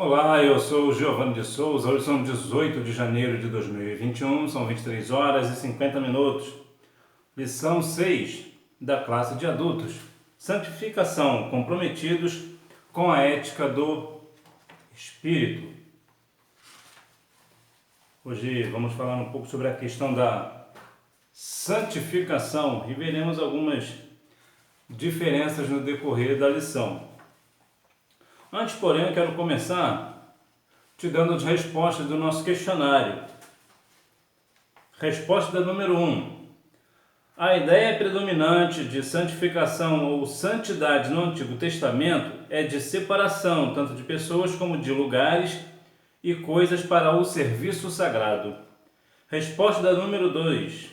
Olá, eu sou o Giovanni de Souza. Hoje são 18 de janeiro de 2021, são 23 horas e 50 minutos. Lição 6 da classe de adultos. Santificação, comprometidos com a ética do Espírito. Hoje vamos falar um pouco sobre a questão da santificação e veremos algumas diferenças no decorrer da lição. Antes, porém, eu quero começar te dando as respostas do nosso questionário. Resposta número 1. A ideia predominante de santificação ou santidade no Antigo Testamento é de separação, tanto de pessoas como de lugares e coisas para o serviço sagrado. Resposta número 2.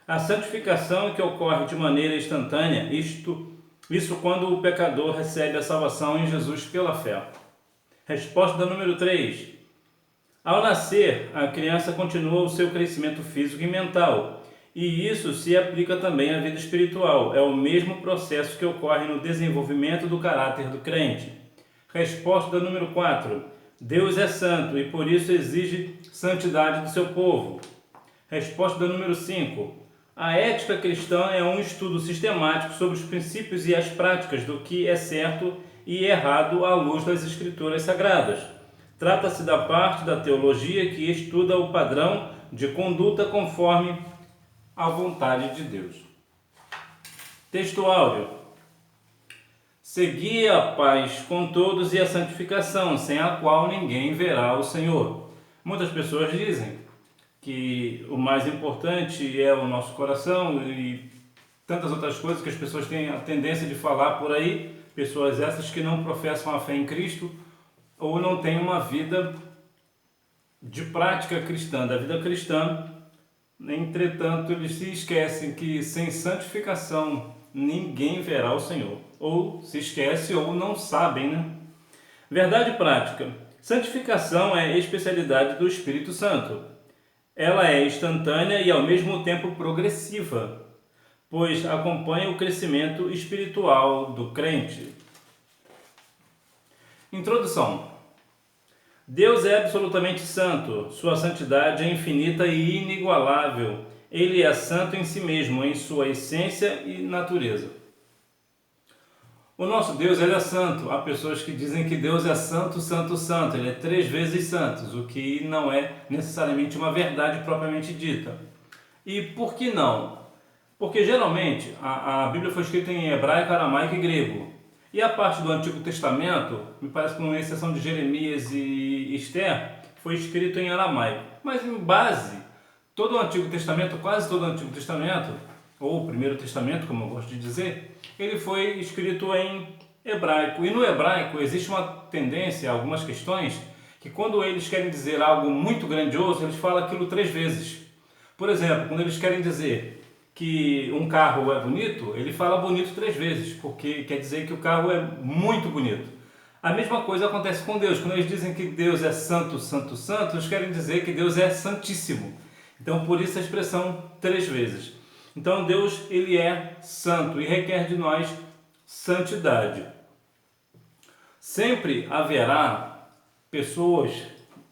A santificação que ocorre de maneira instantânea, isso quando o pecador recebe a salvação em Jesus pela fé. Resposta número 3. Ao nascer, a criança continua o seu crescimento físico e mental, e isso se aplica também à vida espiritual. É o mesmo processo que ocorre no desenvolvimento do caráter do crente. Resposta número 4. Deus é santo e por isso exige santidade do seu povo. Resposta número 5. A ética cristã é um estudo sistemático sobre os princípios e as práticas do que é certo e errado à luz das Escrituras Sagradas. Trata-se da parte da teologia que estuda o padrão de conduta conforme a vontade de Deus. Texto áudio. Segui a paz com todos e a santificação, sem a qual ninguém verá o Senhor. Muitas pessoas dizem que o mais importante é o nosso coração e tantas outras coisas que as pessoas têm a tendência de falar por aí, pessoas essas que não professam a fé em Cristo ou não têm uma vida de prática cristã, da vida cristã. Entretanto, eles se esquecem que sem santificação ninguém verá o Senhor, ou se esquece ou não sabem, né? Verdade prática. Santificação é especialidade do Espírito Santo. Ela é instantânea e ao mesmo tempo progressiva, pois acompanha o crescimento espiritual do crente. Introdução. Deus é absolutamente santo, sua santidade é infinita e inigualável. Ele é santo em si mesmo, em sua essência e natureza. O nosso Deus, ele é santo. Há pessoas que dizem que Deus é santo, santo, santo. Ele é 3 vezes santo, o que não é necessariamente uma verdade propriamente dita. E por que não? Porque geralmente a Bíblia foi escrita em hebraico, aramaico e grego. E a parte do Antigo Testamento, me parece que com exceção de Jeremias e Esther, foi escrito em aramaico. Mas em base, todo o Antigo Testamento, quase todo o Antigo Testamento, ou o Primeiro Testamento, como eu gosto de dizer, ele foi escrito em hebraico. E no hebraico existe uma tendência, algumas questões, que quando eles querem dizer algo muito grandioso, eles falam aquilo 3 vezes. Por exemplo, quando eles querem dizer que um carro é bonito, ele fala bonito 3 vezes, porque quer dizer que o carro é muito bonito. A mesma coisa acontece com Deus. Quando eles dizem que Deus é santo, santo, santo, eles querem dizer que Deus é santíssimo. Então, por isso a expressão 3 vezes. Então, Deus, ele é santo e requer de nós santidade. Sempre haverá pessoas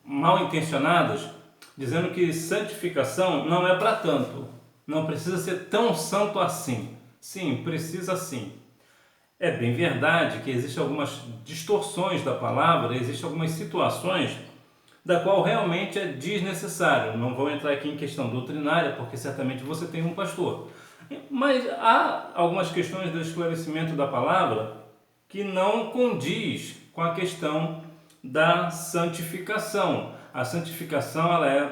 mal intencionadas dizendo que santificação não é para tanto. Não precisa ser tão santo assim. Sim, precisa sim. É bem verdade que existem algumas distorções da palavra, existem algumas situações da qual realmente é desnecessário. Não vou entrar aqui em questão doutrinária, porque certamente você tem um pastor. Mas há algumas questões do esclarecimento da palavra que não condiz com a questão da santificação. A santificação, ela é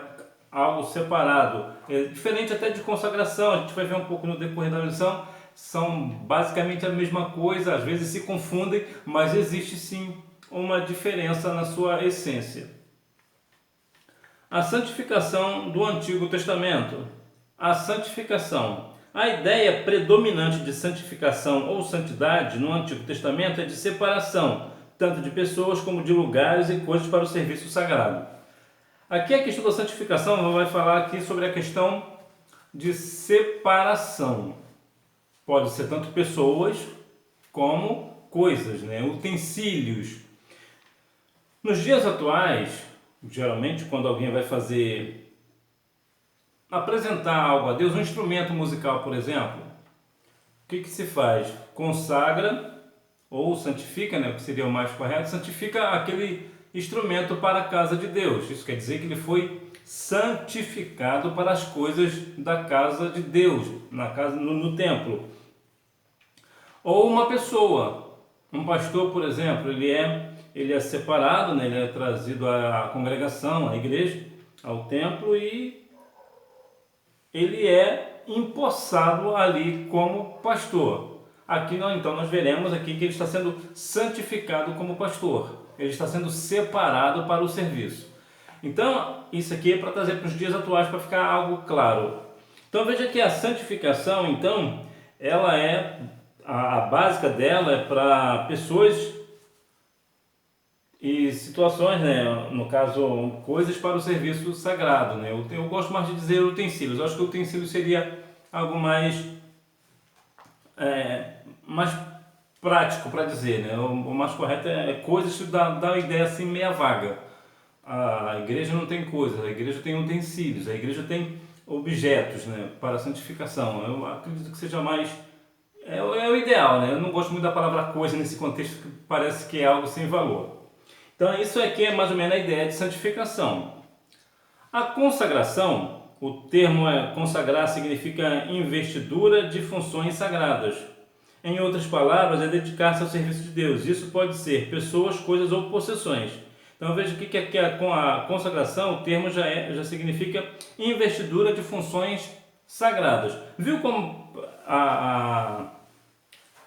algo separado. É diferente até de consagração, a gente vai ver um pouco no decorrer da lição. São basicamente a mesma coisa, às vezes se confundem, mas existe sim uma diferença na sua essência. A santificação do Antigo Testamento. A santificação. A ideia predominante de santificação ou santidade no Antigo Testamento é de separação, tanto de pessoas como de lugares e coisas para o serviço sagrado. Aqui a questão da santificação vai falar aqui sobre a questão de separação. Pode ser tanto pessoas como coisas, utensílios. Nos dias atuais, geralmente quando alguém vai apresentar algo a Deus, um instrumento musical, por exemplo, o que se faz? Consagra ou santifica, né, o que seria o mais correto, santifica aquele instrumento para a casa de Deus. Isso quer dizer que ele foi santificado para as coisas da casa de Deus, na casa, no templo. Ou uma pessoa, um pastor, por exemplo, ele é separado, né, ele é trazido à congregação, à igreja, ao templo, e ele é empossado ali como pastor. Aqui então nós veremos aqui que ele está sendo santificado como pastor. Ele está sendo separado para o serviço. Então, isso aqui é para trazer para os dias atuais, para ficar algo claro. Então veja que a santificação, então, ela é, a básica dela é para pessoas e situações, né? No caso, coisas para o serviço sagrado, né? Eu gosto mais de dizer utensílios. Eu acho que o utensílio seria algo mais prático para dizer, né? O mais correto é coisas que dá uma ideia assim meia vaga. A igreja não tem coisas, a igreja tem utensílios, a igreja tem objetos, né, para a santificação. Eu acredito que seja mais é o ideal, né? Eu não gosto muito da palavra coisa nesse contexto, que parece que é algo sem valor. Então isso aqui é mais ou menos a ideia de santificação. A consagração, o termo consagrar significa investidura de funções sagradas. Em outras palavras, é dedicar-se ao serviço de Deus. Isso pode ser pessoas, coisas ou possessões. Então veja que a consagração, o termo já significa investidura de funções sagradas. Viu como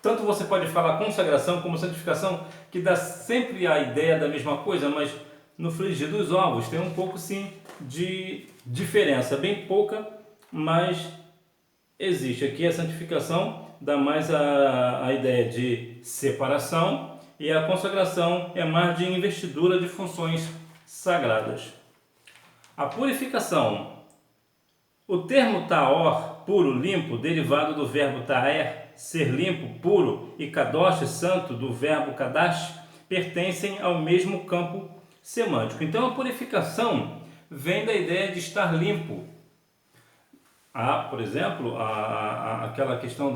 tanto você pode falar consagração como santificação, que dá sempre a ideia da mesma coisa, mas no frigir dos ovos tem um pouco sim de diferença, bem pouca, mas existe. Aqui a santificação dá mais a ideia de separação e a consagração é mais de investidura de funções sagradas. A purificação. O termo taor, puro, limpo, derivado do verbo taer, ser limpo, puro, e kadosh, santo, do verbo kadash, pertencem ao mesmo campo semântico. Então a purificação vem da ideia de estar limpo. Por exemplo, aquela questão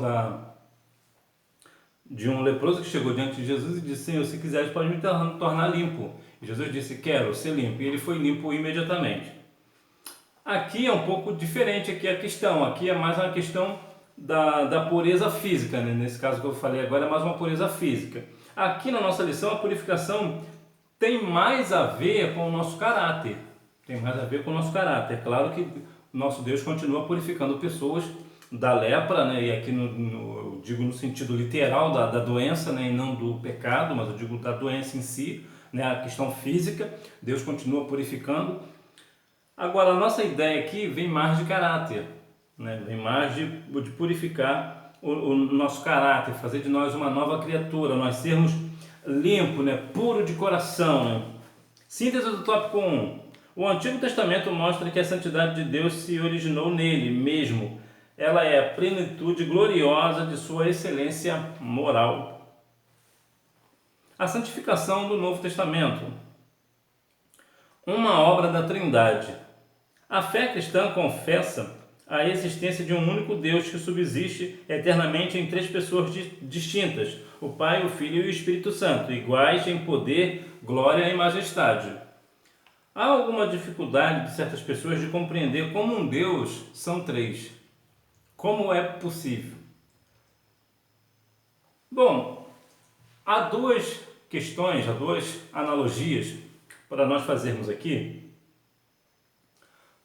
de um leproso que chegou diante de Jesus e disse: Senhor, se quiseres pode me tornar limpo. E Jesus disse: quero ser limpo. E ele foi limpo imediatamente. Aqui é um pouco diferente aqui a questão. Aqui é mais uma questão da pureza física, né? Nesse caso que eu falei agora é mais uma pureza física. Aqui na nossa lição a purificação tem mais a ver com o nosso caráter. Tem mais a ver com o nosso caráter. É claro que nosso Deus continua purificando pessoas da lepra, né? E aqui eu digo no sentido literal da doença, né? E não do pecado, mas eu digo da doença em si, né? A questão física, Deus continua purificando. Agora a nossa ideia aqui vem mais de caráter, né? Vem mais de purificar o nosso caráter, fazer de nós uma nova criatura, nós sermos limpos, né? Puro de coração, né? Síntese do tópico 1. O Antigo Testamento mostra que a santidade de Deus se originou nele mesmo. Ela é a plenitude gloriosa de sua excelência moral. A santificação do Novo Testamento. Uma obra da Trindade. A fé cristã confessa a existência de um único Deus que subsiste eternamente em três pessoas distintas, o Pai, o Filho e o Espírito Santo, iguais em poder, glória e majestade. Há alguma dificuldade de certas pessoas de compreender como um Deus são três? Como é possível? Bom, há duas questões, há duas analogias para nós fazermos aqui,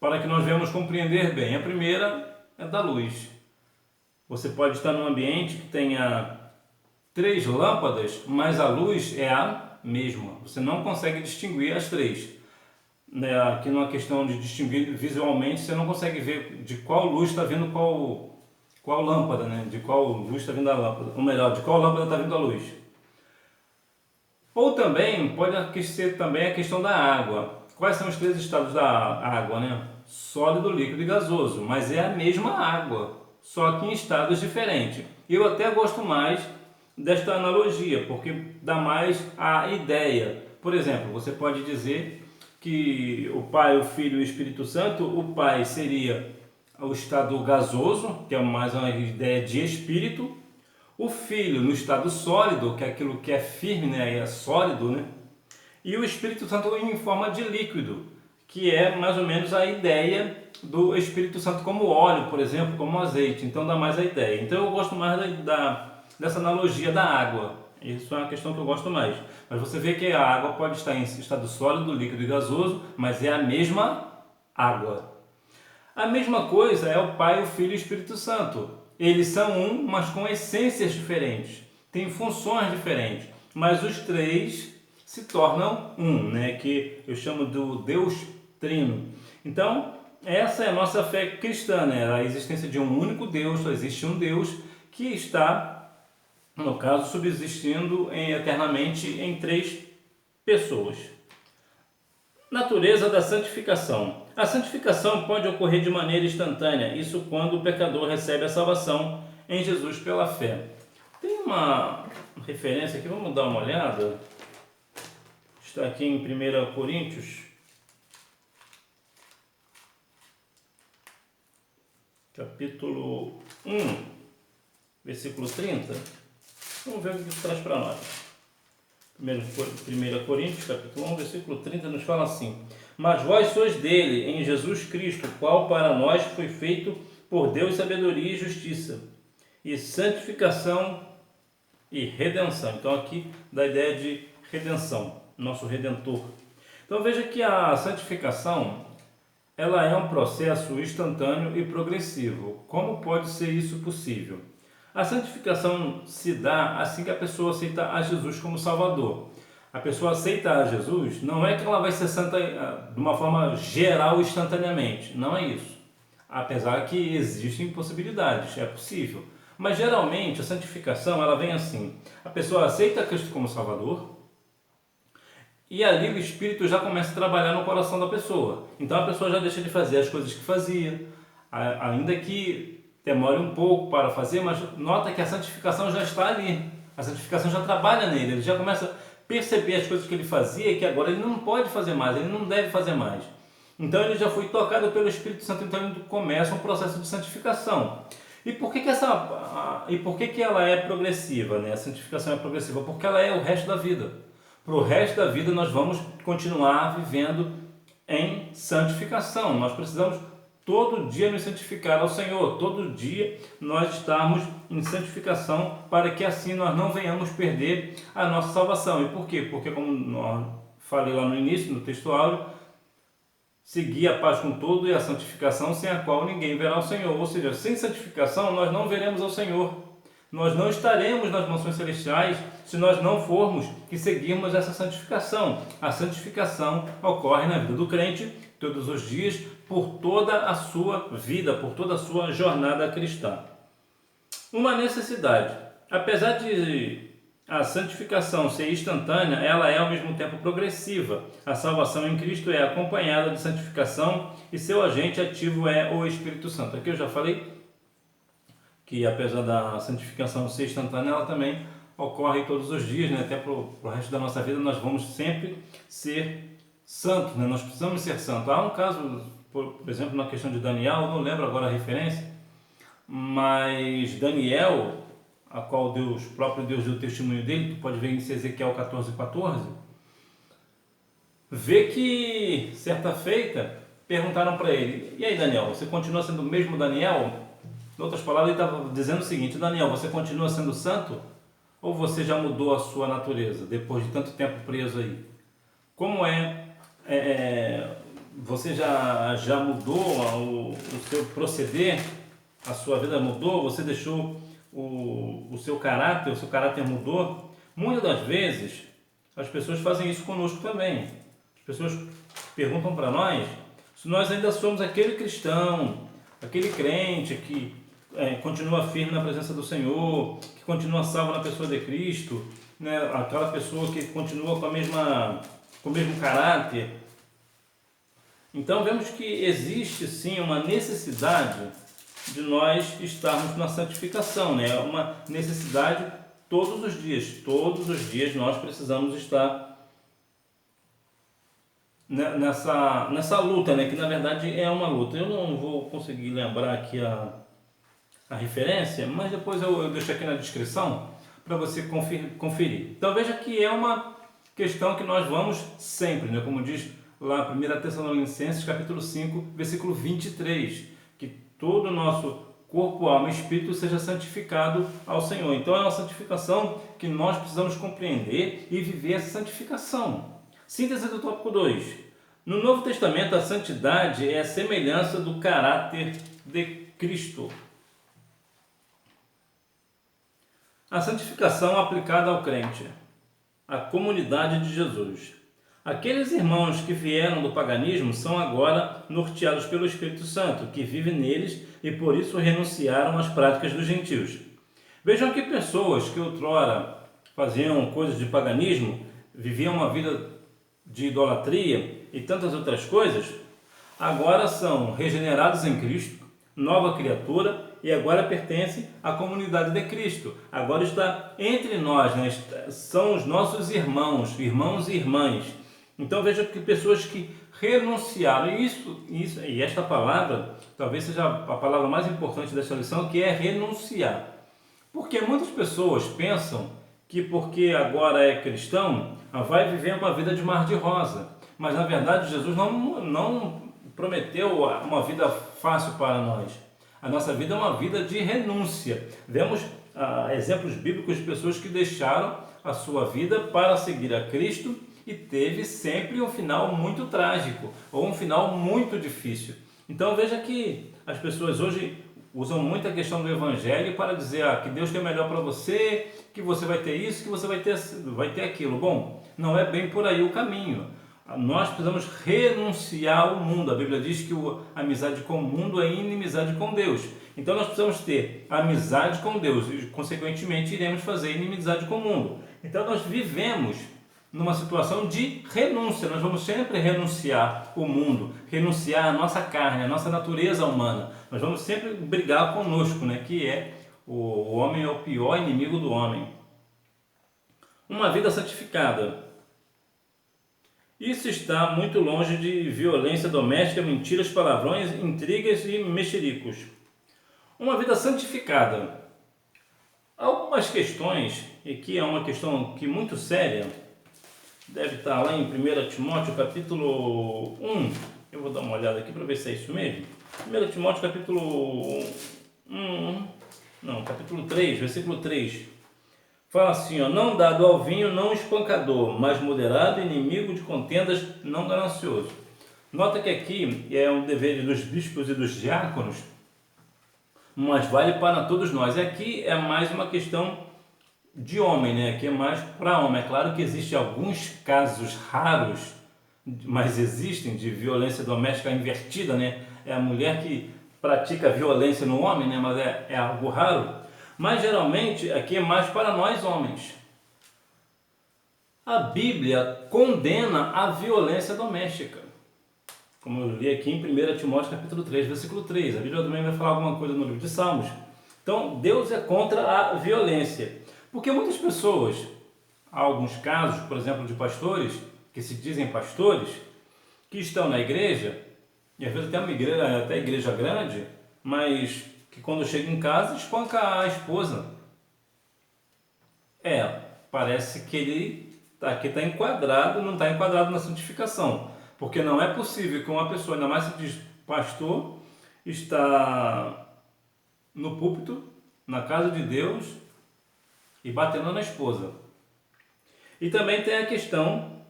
para que nós venhamos compreender bem. A primeira é da luz. Você pode estar num ambiente que tenha 3 lâmpadas, mas a luz é a mesma. Você não consegue distinguir as 3. Aqui numa questão de distinguir visualmente, você não consegue ver de qual luz está vindo qual lâmpada, né? De qual luz está vindo a lâmpada, ou melhor, de qual lâmpada está vindo a luz. Ou também pode ser também a questão da água. Quais são os 3 estados da água, né? Sólido, líquido e gasoso, mas é a mesma água, só que em estados diferentes. Eu até gosto mais desta analogia, porque dá mais a ideia. Por exemplo, você pode dizer que o Pai, o Filho e o Espírito Santo, o Pai seria o estado gasoso, que é mais uma ideia de espírito, o Filho no estado sólido, que é aquilo que é firme, né, é sólido, né? E o Espírito Santo em forma de líquido, que é mais ou menos a ideia do Espírito Santo como óleo, por exemplo, como azeite. Então dá mais a ideia. Então eu gosto mais dessa analogia da água. Isso é uma questão que eu gosto mais. Mas você vê que a água pode estar em estado sólido, líquido e gasoso, mas é a mesma água. A mesma coisa é o Pai, o Filho e o Espírito Santo. Eles são um, mas com essências diferentes. Têm funções diferentes. Mas os três se tornam um, né? Que eu chamo do Deus Trino. Então, essa é a nossa fé cristã, né? A existência de um único Deus, só existe um Deus que está, no caso, subsistindo eternamente em três pessoas. Natureza da santificação. A santificação pode ocorrer de maneira instantânea, isso quando o pecador recebe a salvação em Jesus pela fé. Tem uma referência aqui, vamos dar uma olhada. Está aqui em 1 Coríntios, capítulo 1, versículo 30. Vamos ver o que isso traz para nós. 1 Coríntios, capítulo 1, versículo 30, nos fala assim: Mas vós sois dele, em Jesus Cristo, qual para nós foi feito por Deus sabedoria e justiça, e santificação e redenção. Então aqui dá a ideia de redenção, nosso Redentor. Então veja que a santificação, ela é um processo instantâneo e progressivo. Como pode ser isso possível? A santificação se dá assim que a pessoa aceita a Jesus como Salvador. A pessoa aceita a Jesus, não é que ela vai ser santa de uma forma geral instantaneamente, não é isso. Apesar que existem possibilidades, é possível. Mas geralmente a santificação ela vem assim: a pessoa aceita Cristo como Salvador e ali o Espírito já começa a trabalhar no coração da pessoa. Então a pessoa já deixa de fazer as coisas que fazia, ainda que demore um pouco para fazer, mas nota que a santificação já está ali. A santificação já trabalha nele, ele já começa a perceber as coisas que ele fazia e que agora ele não pode fazer mais, ele não deve fazer mais. Então ele já foi tocado pelo Espírito Santo, então ele começa um processo de santificação. E por que ela é progressiva, né? A santificação é progressiva? Porque ela é o resto da vida. Para o resto da vida nós vamos continuar vivendo em santificação. Nós precisamos todo dia nos santificar ao Senhor, todo dia nós estarmos em santificação para que assim nós não venhamos perder a nossa salvação. E por quê? Porque, como nós falei lá no início, no texto áureo, seguir a paz com todo e a santificação, sem a qual ninguém verá o Senhor. Ou seja, sem santificação nós não veremos ao Senhor. Nós não estaremos nas mansões celestiais se nós não formos e seguirmos essa santificação. A santificação ocorre na vida do crente todos os dias, por toda a sua vida, por toda a sua jornada cristã. Uma necessidade. Apesar de a santificação ser instantânea, ela é ao mesmo tempo progressiva. A salvação em Cristo é acompanhada de santificação e seu agente ativo é o Espírito Santo. Aqui eu já falei que apesar da santificação ser instantânea, ela também ocorre todos os dias, né? Até para o resto da nossa vida nós vamos sempre ser santos, né? Nós precisamos ser santos. Há um caso, por exemplo, na questão de Daniel, eu não lembro agora a referência, mas Daniel, a qual Deus, o próprio Deus deu testemunho dele, tu pode ver em Ezequiel 14:14, vê que certa feita perguntaram para ele: e aí, Daniel, você continua sendo o mesmo Daniel? Em outras palavras, ele estava dizendo o seguinte: Daniel, você continua sendo santo? Ou você já mudou a sua natureza depois de tanto tempo preso aí? Como você já mudou o seu proceder? A sua vida mudou? Você deixou o seu caráter mudou? Muitas das vezes as pessoas fazem isso conosco também. As pessoas perguntam para nós se nós ainda somos aquele cristão, aquele crente que continua firme na presença do Senhor, que continua salvo na pessoa de Cristo, né? Aquela pessoa que continua com o mesmo caráter. Então vemos que existe sim uma necessidade de nós estarmos na santificação, né? Uma necessidade todos os dias nós precisamos estar nessa luta, né? Que na verdade é uma luta. Eu não vou conseguir lembrar aqui a referência, mas depois eu deixo aqui na descrição para você conferir. Então veja que é uma questão que nós vamos sempre, né? Como diz lá 1 Tessalonicenses capítulo 5, versículo 23, que todo o nosso corpo, alma e espírito seja santificado ao Senhor. Então é uma santificação que nós precisamos compreender e viver essa santificação. Síntese do tópico 2. No Novo Testamento, a santidade é a semelhança do caráter de Cristo. A santificação aplicada ao crente, a comunidade de Jesus. Aqueles irmãos que vieram do paganismo são agora norteados pelo Espírito Santo, que vive neles e por isso renunciaram às práticas dos gentios. Vejam que pessoas que outrora faziam coisas de paganismo, viviam uma vida de idolatria e tantas outras coisas, agora são regenerados em Cristo, nova criatura, e agora pertence à comunidade de Cristo. Agora está entre nós, né? São os nossos irmãos e irmãs. Então veja que pessoas que renunciaram, e esta palavra talvez seja a palavra mais importante desta lição, que é renunciar. Porque muitas pessoas pensam que porque agora é cristão, vai viver uma vida de mar de rosa. Mas na verdade Jesus não prometeu uma vida fácil para nós. A nossa vida é uma vida de renúncia. Vemos exemplos bíblicos de pessoas que deixaram a sua vida para seguir a Cristo e teve sempre um final muito trágico ou um final muito difícil. Então veja que as pessoas hoje usam muito a questão do Evangelho para dizer que Deus quer melhor para você, que você vai ter isso, que você vai ter aquilo. Bom, não é bem por aí o caminho. Nós precisamos renunciar ao mundo. A Bíblia diz que a amizade com o mundo é inimizade com Deus. Então nós precisamos ter amizade com Deus e, consequentemente, iremos fazer inimizade com o mundo. Então nós vivemos numa situação de renúncia. Nós vamos sempre renunciar o mundo, renunciar a nossa carne, a nossa natureza humana. Nós vamos sempre brigar conosco, né? Que é o homem é o pior inimigo do homem. Uma vida santificada. Isso está muito longe de violência doméstica, mentiras, palavrões, intrigas e mexericos. Uma vida santificada. Algumas questões, e que é uma questão que muito séria, deve estar lá em 1 Timóteo capítulo 1. Eu vou dar uma olhada aqui para ver se é isso mesmo. 1 Timóteo capítulo 3, versículo 3. Fala assim, não dado ao vinho, não espancador, mas moderado, inimigo de contendas, não ganancioso. Nota que aqui é um dever dos bispos e dos diáconos, mas vale para todos nós. Aqui é mais uma questão de homem, né? Aqui é mais para homem. É claro que existem alguns casos raros, mas existem, de violência doméstica invertida, né? É a mulher que pratica violência no homem, né? Mas é algo raro. Mas geralmente aqui é mais para nós homens. A Bíblia condena a violência doméstica. Como eu li aqui em 1 Timóteo capítulo 3, versículo 3. A Bíblia também vai falar alguma coisa no livro de Salmos. Então Deus é contra a violência. Porque muitas pessoas, há alguns casos, por exemplo, de pastores, que se dizem pastores, que estão na igreja, e às vezes até igreja grande, mas que quando chega em casa espanca a esposa. Parece que ele aqui está enquadrado, não está enquadrado na santificação, porque não é possível que uma pessoa, ainda mais se diz pastor, está no púlpito, na casa de Deus, e batendo na esposa. E também tem a questão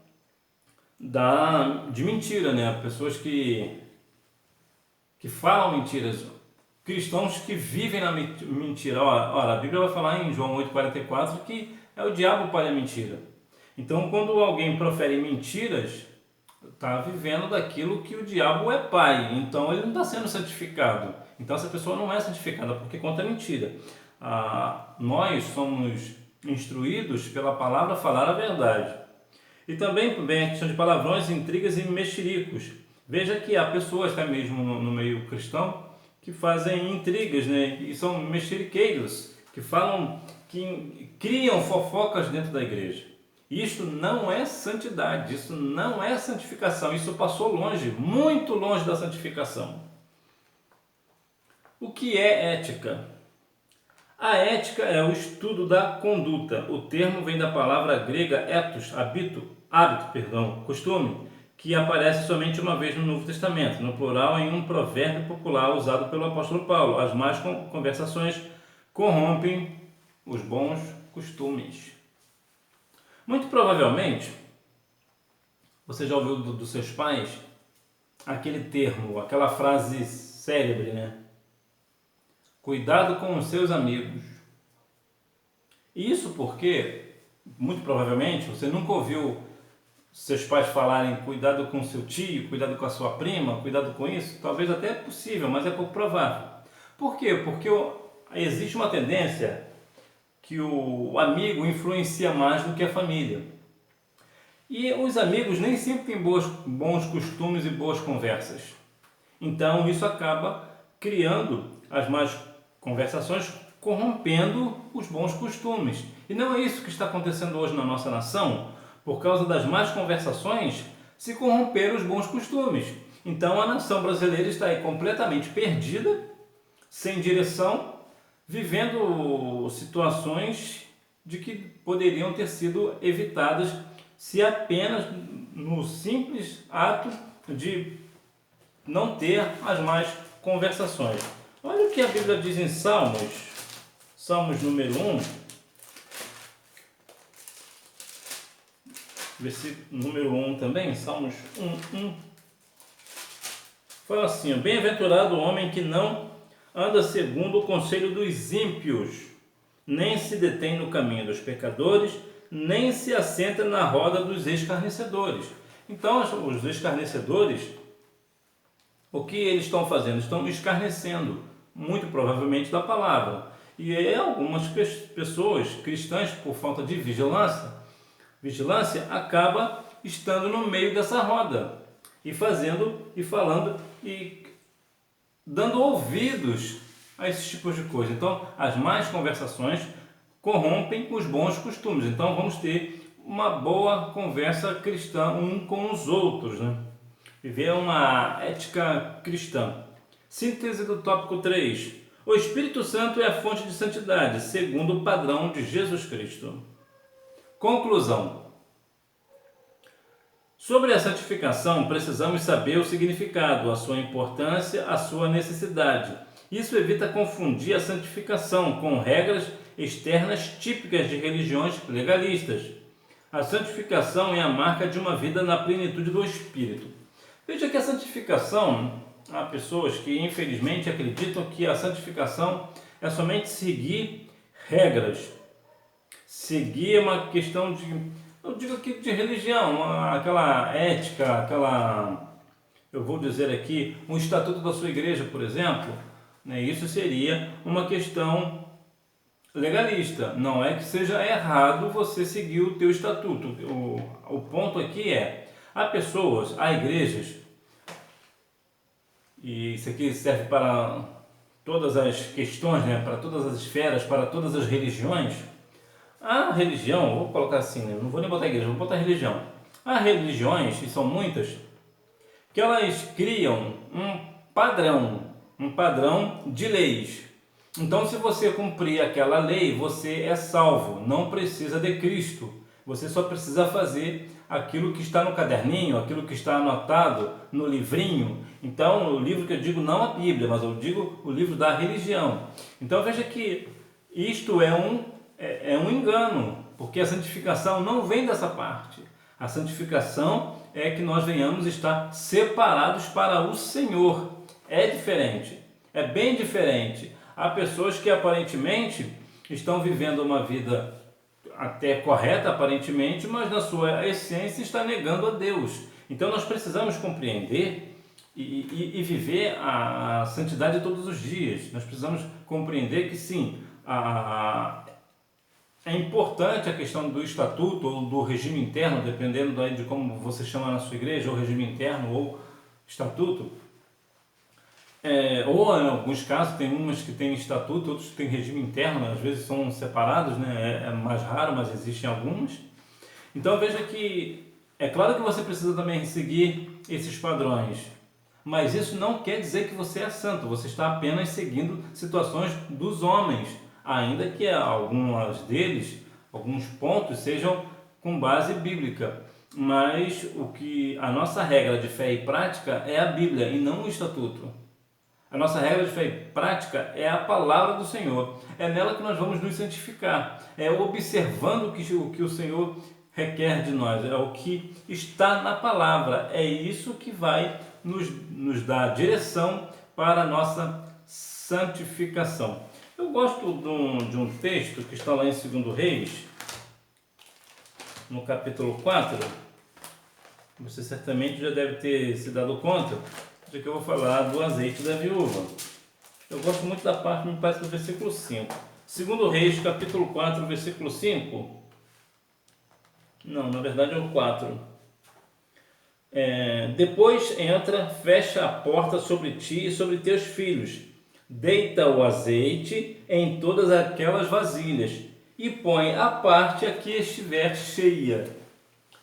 de mentira, né? Pessoas que falam mentiras, cristãos que vivem na mentira. Ora, a Bíblia vai falar em João 8,44 que é o diabo o pai da mentira. Então, quando alguém profere mentiras, está vivendo daquilo que o diabo é pai. Então, ele não está sendo santificado. Então, essa pessoa não é santificada porque conta mentira. Nós somos instruídos pela palavra a falar a verdade. E também a questão de palavrões, intrigas e mexericos. Veja que há pessoas, até mesmo no meio cristão, que fazem intrigas, né? E são mexeriqueiros, que criam fofocas dentro da igreja. Isto não é santidade, isso não é santificação, isso passou longe, muito longe da santificação. O que é ética? A ética é o estudo da conduta. O termo vem da palavra grega ethos, hábito, costume, que aparece somente uma vez no Novo Testamento, no plural em um provérbio popular usado pelo apóstolo Paulo. As más conversações corrompem os bons costumes. Muito provavelmente, você já ouviu dos seus pais aquele termo, aquela frase célebre, né? Cuidado com os seus amigos. Isso porque, muito provavelmente, você nunca ouviu seus pais falarem cuidado com seu tio, cuidado com a sua prima, cuidado com isso. Talvez até é possível, mas é pouco provável. Por quê? Porque existe uma tendência que o amigo influencia mais do que a família. E os amigos nem sempre têm bons costumes e boas conversas. Então isso acaba criando as más conversações, corrompendo os bons costumes. E não é isso que está acontecendo hoje na nossa nação. Por causa das más conversações, se corromperam os bons costumes. Então a nação brasileira está aí completamente perdida, sem direção, vivendo situações de que poderiam ter sido evitadas se apenas no simples ato de não ter as más conversações. Olha o que a Bíblia diz em Salmos número 1, versículo número 1 também, Salmos 1. Fala assim: bem-aventurado o homem que não anda segundo o conselho dos ímpios, nem se detém no caminho dos pecadores, nem se assenta na roda dos escarnecedores. Então, os escarnecedores, o que eles estão fazendo? Estão escarnecendo, muito provavelmente, da palavra. E algumas pessoas cristãs, por falta de vigilância, acaba estando no meio dessa roda e fazendo e falando e dando ouvidos a esses tipos de coisa. Então, as más conversações corrompem os bons costumes. Então, vamos ter uma boa conversa cristã um com os outros, né? Viver uma ética cristã. Síntese do tópico 3. O Espírito Santo é a fonte de santidade, segundo o padrão de Jesus Cristo. Conclusão. Sobre a santificação, precisamos saber o significado, a sua importância, a sua necessidade. Isso evita confundir a santificação com regras externas típicas de religiões legalistas. A santificação é a marca de uma vida na plenitude do Espírito. Veja que a santificação, há pessoas que infelizmente acreditam que a santificação é somente seguir regras, seguir uma questão de, eu digo aqui de religião, aquela ética, eu vou dizer aqui, um estatuto da sua igreja, por exemplo, né? Isso seria uma questão legalista. Não é que seja errado você seguir o teu estatuto. O ponto aqui é, há igrejas, e isso aqui serve para todas as questões, né? Para todas as esferas, para todas as religiões. A religião, vou colocar assim, né? Não vou nem botar igreja, vou botar religião. Há religiões, e são muitas, que elas criam um padrão de leis. Então, se você cumprir aquela lei, você é salvo, não precisa de Cristo. Você só precisa fazer aquilo que está no caderninho, aquilo que está anotado no livrinho. Então, o livro que eu digo não a Bíblia, mas eu digo o livro da religião. Então, veja que isto é um engano, porque a santificação não vem dessa parte. A santificação é que nós venhamos estar separados para o Senhor. É diferente, é bem diferente. Há pessoas que aparentemente estão vivendo uma vida até correta, aparentemente, mas na sua essência está negando a Deus. Então nós precisamos compreender e viver a santidade todos os dias. Nós precisamos compreender que sim, é importante a questão do estatuto ou do regime interno, dependendo de como você chama na sua igreja, ou regime interno ou estatuto. Ou em alguns casos tem umas que têm estatuto, outros que têm regime interno, às vezes são separados, né? É mais raro, mas existem algumas. Então veja que é claro que você precisa também seguir esses padrões, mas isso não quer dizer que você é santo, você está apenas seguindo situações dos homens, ainda que algumas deles, alguns pontos sejam com base bíblica. Mas a nossa regra de fé e prática é a Bíblia e não o estatuto. A nossa regra de fé e prática é a palavra do Senhor. É nela que nós vamos nos santificar. É observando o que o Senhor requer de nós. É o que está na palavra. É isso que vai nos dar direção para a nossa santificação. Eu gosto de um texto que está lá em 2 Reis, no capítulo 4, você certamente já deve ter se dado conta de que eu vou falar do azeite da viúva. Eu gosto muito da parte, me parece, do versículo 5. 2 Reis, capítulo 4, versículo 5. Não, na verdade é o 4. Depois entra, fecha a porta sobre ti e sobre teus filhos. Deita o azeite em todas aquelas vasilhas e põe à parte a que estiver cheia.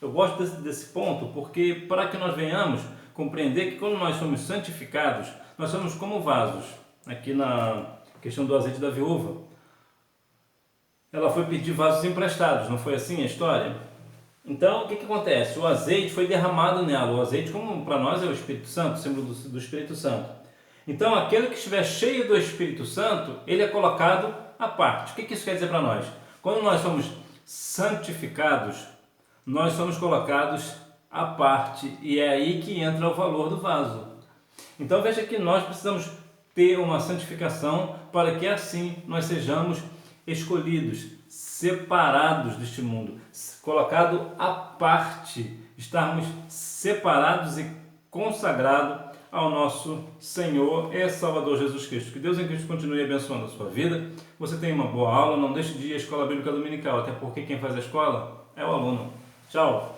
Eu gosto desse ponto porque para que nós venhamos compreender que quando nós somos santificados, nós somos como vasos. Aqui na questão do azeite da viúva, ela foi pedir vasos emprestados, não foi assim a história? Então o que acontece? O azeite foi derramado nela. O azeite, como para nós é o Espírito Santo, símbolo do Espírito Santo. Então aquele que estiver cheio do Espírito Santo, ele é colocado à parte. O que isso quer dizer para nós? Quando nós somos santificados, nós somos colocados à parte, e é aí que entra o valor do vaso. Então veja que nós precisamos ter uma santificação para que assim nós sejamos escolhidos, separados deste mundo, colocados à parte, estarmos separados e consagrados ao nosso Senhor e Salvador Jesus Cristo. Que Deus em Cristo continue abençoando a sua vida. Você tem uma boa aula, não deixe de ir à Escola Bíblica Dominical, até porque quem faz a escola é o aluno. Tchau!